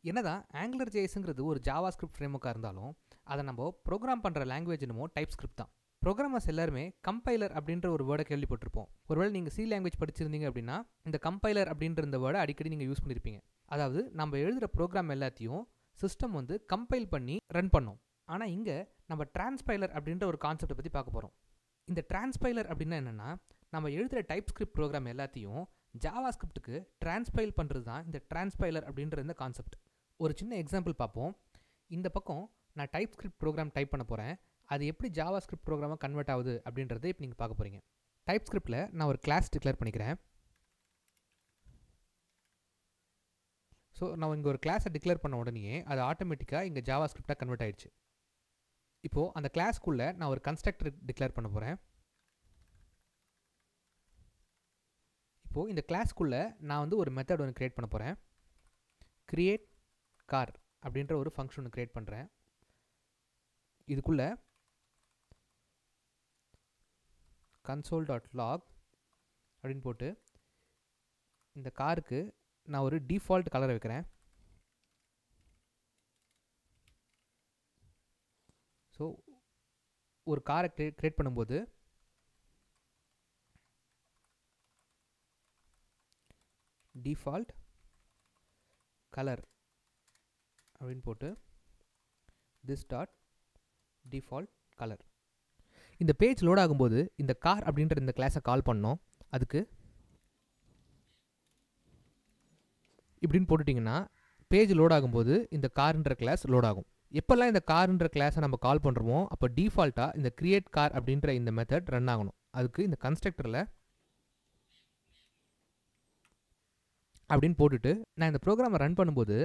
என்னதான் ஆங்குலர் ஜேஎஸ்ங்கிறது ஒரு ஜாவாஸ்கிரிப்ட் ஃப்ரேம்வொர்க்காக இருந்தாலும் அதை நம்ம ப்ரோக்ராம் பண்ணுற லாங்குவேஜ் என்னமோ டைப் ஸ்கிரிப்ட் தான். ப்ரோக்ராமர்ஸ் எல்லாருமே கம்பைலர் அப்படின்ற ஒரு வேர்டை கேள்விப்பட்டிருப்போம். ஒருவேளை நீங்கள் சி லாங்குவேஜ் படிச்சிருந்தீங்க அப்படின்னா இந்த கம்பைலர் அப்படின்ற இந்த வேர்டை அடிக்கடி நீங்கள் யூஸ் பண்ணியிருப்பீங்க. அதாவது நம்ம எழுதுகிற ப்ரோக்ராம் எல்லாத்தையும் சிஸ்டம் வந்து கம்பைல் பண்ணி ரன் பண்ணோம். ஆனால் இங்கே நம்ம டிரான்ஸ்பைலர் அப்படின்ற ஒரு கான்செப்டை பற்றி பார்க்க போகிறோம். இந்த டிரான்ஸ்பைலர் அப்படின்னா என்னென்னா, நம்ம எழுதுகிற டைப் ஸ்கிரிப்ட் ப்ரோக்ராம் எல்லாத்தையும் ஜாவா ஸ்கிரிப்டுக்கு டிரான்ஸ்பைல் பண்ணுறது தான் இந்த டிரான்ஸ்பைலர் அப்படின்ற இந்த கான்செப்ட். ஒரு சின்ன எக்ஸாம்பிள் பார்ப்போம். இந்த பக்கம் நான் டைப் ஸ்கிரிப்ட் ப்ரோக்ராம் டைப் பண்ண போகிறேன். அது எப்படி ஜாவா ஸ்கிரிப்ட் ப்ரோக்ராமாக கன்வெர்ட் ஆகுது அப்படின்றத இப்போ நீங்கள் பார்க்க போகிறீங்க. டைப் ஸ்கிரிப்டில் நான் ஒரு கிளாஸ் டிக்ளேர் பண்ணிக்கிறேன். ஸோ நான் இங்கே ஒரு கிளாஸை டிக்ளேர் பண்ண உடனே அது ஆட்டோமேட்டிக்காக இங்கே ஜாவா ஸ்கிரிப்டாக கன்வெர்ட் ஆகிடுச்சு. இப்போது அந்த கிளாஸ்க்குள்ளே நான் ஒரு கன்ஸ்ட்ரக்டர் டிக்ளேர் பண்ண போகிறேன். இப்போது இந்த கிளாஸ்க்குள்ளே நான் வந்து ஒரு மெத்தட் ஒன்று க்ரியேட் பண்ண போகிறேன். கிரியேட் கார் அப்படின்ற ஒரு ஃபங்க்ஷன் ஒன்று க்ரியேட் பண்ணுறேன். இதுக்குள்ளே console.log அப்படின்னு போட்டு இந்த காருக்கு நான் ஒரு டிஃபால்ட் கலரை வைக்கிறேன். ஸோ ஒரு காரை க்ரியேட் பண்ணும்போது டிஃபால்ட் கலர் அப்படின்னு போட்டு திஸ் டாட் டிஃபால்ட் கலர். இந்த பேஜ் லோட் ஆகும்போது இந்த கார் அப்படின்ற இந்த கிளாஸை கால் பண்ணோம். அதுக்கு இப்படின்னு போட்டுட்டிங்கன்னா பேஜ் லோட் ஆகும்போது இந்த கார்ன்ற கிளாஸ் லோட் ஆகும். எப்போல்லாம் இந்த கார்ன்ற கிளாஸை நம்ம கால் பண்ணுறோமோ அப்போ டிஃபால்ட்டாக இந்த கிரியேட் கார் அப்படின்ற இந்த மெத்தட் ரன் ஆகணும். அதுக்கு இந்த கன்ஸ்ட்ரக்டரில் அப்படின்னு போட்டுட்டு நான் இந்த ப்ரோக்ராமை ரன் பண்ணும்போது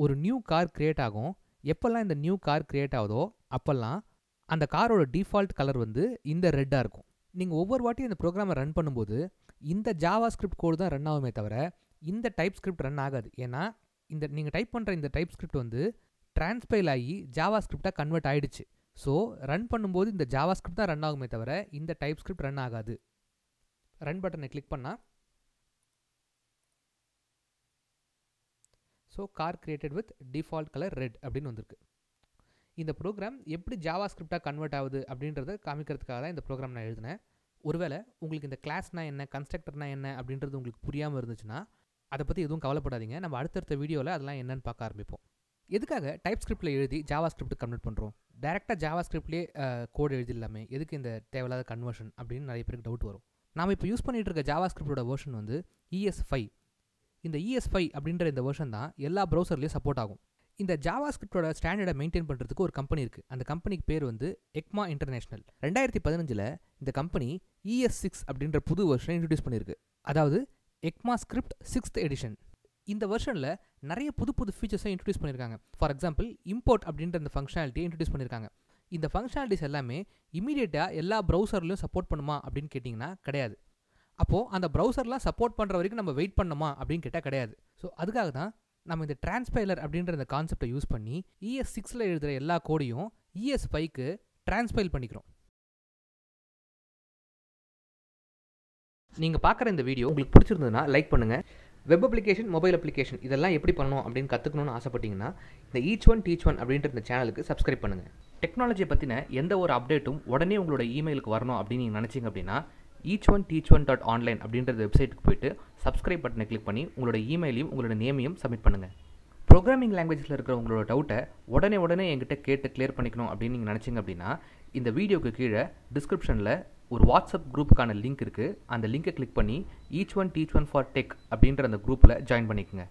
ஒரு நியூ கார் க்ரியேட் ஆகும். எப்போல்லாம் இந்த நியூ கார் க்ரியேட் ஆகுதோ அப்போல்லாம் அந்த காரோட டிஃபால்ட் கலர் வந்து இந்த ரெட்டாக இருக்கும். நீங்கள் ஒவ்வொரு வாட்டியும் இந்த ப்ரோக்ராமை ரன் பண்ணும்போது இந்த ஜாவா ஸ்கிரிப்ட் கோடு தான் ரன் ஆகுமே தவிர இந்த டைப் ஸ்கிரிப்ட் ரன் ஆகாது. ஏன்னா இந்த நீங்கள் டைப் பண்ணுற இந்த டைப் ஸ்கிரிப்ட் வந்து டிரான்ஸ்பைல் ஆகி ஜாவா ஸ்கிரிப்டாக கன்வெர்ட் ஆகிடுச்சு. ஸோ ரன் பண்ணும்போது இந்த ஜாவா ஸ்கிரிப்ட் தான் ரன் ஆகுமே தவிர இந்த டைப் ஸ்கிரிப்ட் ரன் ஆகாது. ரன் பட்டனை கிளிக் பண்ணால் so car created with default colour red அப்படின்னு வந்திருக்கு. இந்த ப்ரோக்ராம் எப்படி ஜாவா ஸ்கிரிப்டாக கன்வெர்ட் ஆகுது அப்படின்றத காமிக்கிறதுக்காக தான் இந்த ப்ரோக்ராம் நான் எழுதினேன். ஒருவேளை உங்களுக்கு இந்த கிளாஸ்னா என்ன, கன்ஸ்ட்ரக்டர்னா என்ன அப்படின்றது உங்களுக்கு புரியாமல் இருந்துச்சுன்னா அதை பற்றி எதுவும் கவலைப்படாதீங்க. நம்ம அடுத்தடுத்த வீடியோவில் அதெல்லாம் என்னென்னு பார்க்க ஆரம்பிப்போம். எதுக்காக டைப் ஸ்கிரிப்டில் எழுதி ஜாவா ஸ்கிரிப்ட் கன்வெர்ட் பண்ணுறோம்? டேரெக்டாக ஜாவா ஸ்கிரிப்ட்லேயே கோட் எழுதிடலாமே, எதுக்கு இந்த தேவையில்லாத கன்வர்ஷன் அப்படின்னு நிறைய பேருக்கு டவுட் வரும். நாம் இப்போ யூஸ் பண்ணிகிட்டு இருக்க ஜாவா ஸ்கிரிப்டோட வெர்ஷன் வந்து ES5. இந்த ES5 அப்படின்ற இந்த வெர்ஷன் தான் எல்லா ப்ரௌசர்லேயும் சப்போர்ட் ஆகும். இந்த ஜாவா ஸ்கிரிப்டோட ஸ்டாண்டர்டை மெயின்டைன் பண்ணுறதுக்கு ஒரு கம்பெனி இருக்குது. அந்த கம்பெனிக்கு பேர் வந்து எக்மா இன்டர்நேஷனல். 2015 இந்த கம்பெனி ES6 அப்படின்ற புது வெர்ஷனை இன்ட்ரடியூஸ் பண்ணியிருக்கு. அதாவது எக்மா ஸ்கிரிப்ட் 6th எடிஷன். இந்த வெர்ஷனில் நிறைய புது புது ஃபீச்சர்ஸை இன்ட்ரடியூஸ் பண்ணியிருக்காங்க. ஃபார் எக்ஸாம்பிள் இம்போர்ட் அப்படின்ற இந்த ஃபங்க்ஷனாலிட்டியை இன்ட்ரடியூஸ் பண்ணியிருக்காங்க. இந்த ஃபங்க்ஷனாலிட்டிஸ் எல்லாமே இமீடியட்டாக எல்லா ப்ரௌசர்லையும் சப்போர்ட் பண்ணுமா அப்படின்னு கேட்டிங்கன்னா கிடையாது. அப்போது அந்த ப்ரௌசர்லாம் சப்போர்ட் பண்ணுற வரைக்கும் நம்ம வெயிட் பண்ணணுமா அப்படின்னு கேட்டால் கிடையாது. ஸோ அதுக்காக தான் நம்ம இந்த டிரான்ஸ்பைலர் அப்படின்ற இந்த கான்செப்டை யூஸ் பண்ணி ES6 எழுதுகிற எல்லா கோடையும் ES5க்கு டிரான்ஸ்பைல் பண்ணிக்கிறோம். நீங்கள் பார்க்குற இந்த வீடியோ உங்களுக்கு பிடிச்சிருந்ததுன்னா லைக் பண்ணுங்கள். வெப் அப்ளிகேஷன், மொபைல் அப்ளிகேஷன் இதெல்லாம் எப்படி பண்ணணும் அப்படின்னு கற்றுக்கணும்னு ஆசைப்பட்டீங்கன்னா இந்த ஈச் ஒன் டீச் ஒன் அப்படின்ற இந்த சேனலுக்கு சப்ஸ்கிரைப் பண்ணுங்கள். டெக்னாலஜியை பற்றின எந்த ஒரு அப்டேட்டும் உடனே உங்களோட இமெயிலுக்கு வரணும் அப்படின்னு நீங்கள் நினச்சிங்க அப்படின்னா each1teach1.online அப்படின்ற வெப்சைட்டுக்கு போய்ட்டு சப்ஸ்கிரைப் பட்டனை கிளிக் பண்ணி உங்களோட இமெயிலையும் உங்களோட நேமையும் சப்மிட் பண்ணுங்கள். ப்ரோக்ராமிங் லாங்குவேஜில் இருக்கிற உங்களோட டவுட்டை உடனே என்கிட்ட கேட்டு கிளியர் பண்ணிக்கணும் அப்படின்னு நீங்கள் நினச்சிங்க அப்படின்னா இந்த வீடியோக்கு கீழே டிஸ்கிரிப்ஷனில் ஒரு வாட்ஸ்அப் குரூப்புக்கான லிங்க் இருக்குது. அந்த லிங்கை கிளிக் பண்ணி each1teach1 for tech அப்படின்ற அந்த குரூப்பில் ஜாயின் பண்ணிக்கோங்க.